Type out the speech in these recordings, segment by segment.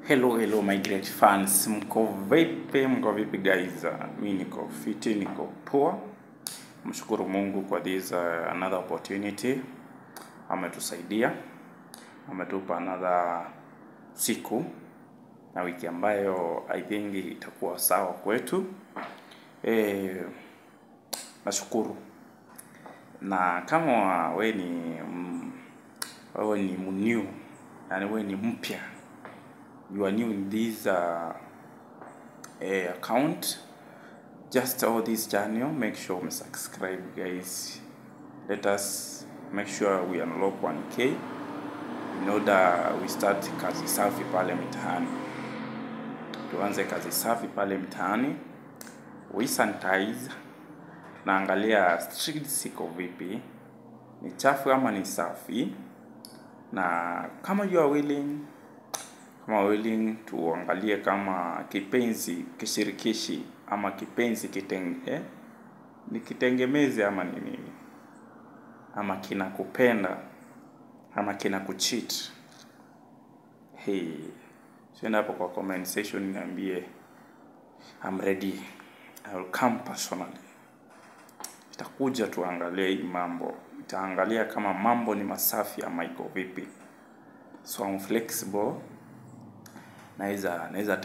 Hello my great fans, mko vipi guys? Mimi niko fiti, niko poa. Mshukuru Mungu kwa this another opportunity. Ametusaidia, ametupa another siku na wiki ambayo I think itakuwa sawa kwetu. Nashukuru. Na kama wewe ni new, yani wewe ni mpya, you are new in this account, just all this channel, make sure you subscribe guys. Let us make sure we unlock 1k in order we start kazi safi pale mtaani. Tuanze kazi safi pale mtaani, we sanitize, naangalia street siko vipi, ni chafu ama ni safi. Na kama you are willing tuangalie kama kipenzi kishirikishi ama kipenzi ni kitengemezi ama ni nini, ama kinakupenda ama kinakucheat. Senda hapo kwa comment section niambie, I'm ready, I will come personally. Itakuja tuangalie hii mambo, itaangalia kama mambo ni masafi ama iko vipi. So I'm flexible. Naweza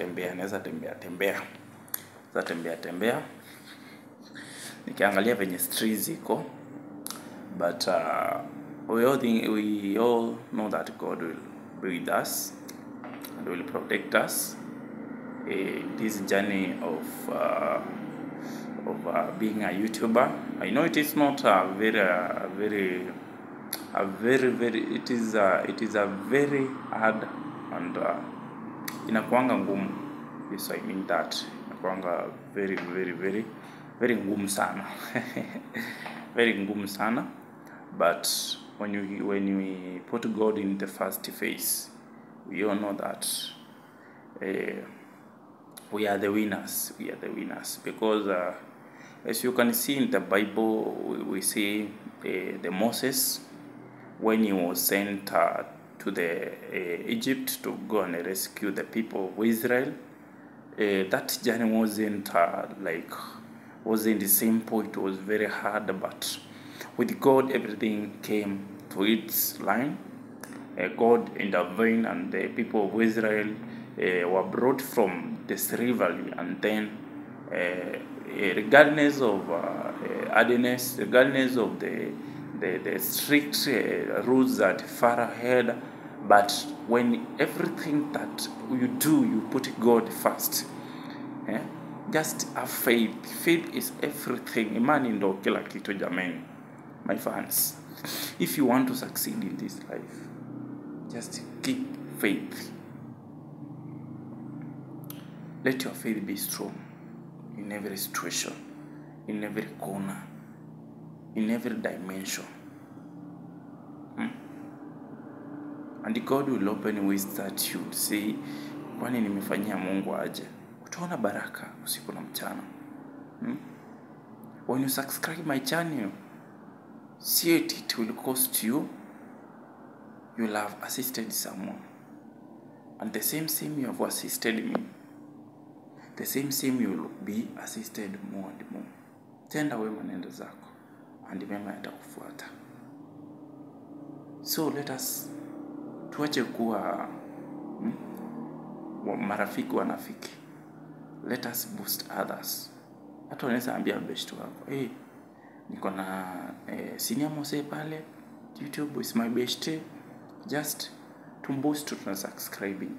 tembea. Nikiangalia venye streets ziko. But we all know that God will be with us and will protect us. This journey of being a YouTuber, I know it is not a very it is a very hard and inakuanga ngumu. Yes, I mean that inakuanga very ngumu sana. Very ngumu sana. But when we put God in the first phase, we all know that we are the winners. Because as you can see in the Bible, we see the Moses, when he was sent to the Egypt to go and rescue the people of Israel. That journey wasn't simple. It was very hard, but with God everything came to its line. God intervened and the people of Israel were brought from the slavery, and then regardless of hardness, regardless of the strict rules that Pharaoh had, but when everything that you do, you put God first. Just have faith. Faith is everything. Imani ndo kila kitu jamani. My fans, if you want to succeed in this life, just keep faith. Let your faith be strong in every situation, in every corner, in every dimension. And God will open ways that you would say, kwani nimefanyia Mungu aje? Utaona baraka usiku na mchana. When you subscribe my channel, see it will cost you. You will have assisted someone. And the same you have assisted me, the same you will be assisted more and more. Tenda wema nenda zako, and mema yatakufuata. So let us tuache kuwa marafiki wanafiki. Let us boost others. Hata unaweza ambia best wako, niko na senior Mose pale YouTube is my best. Just to boost to subscribing.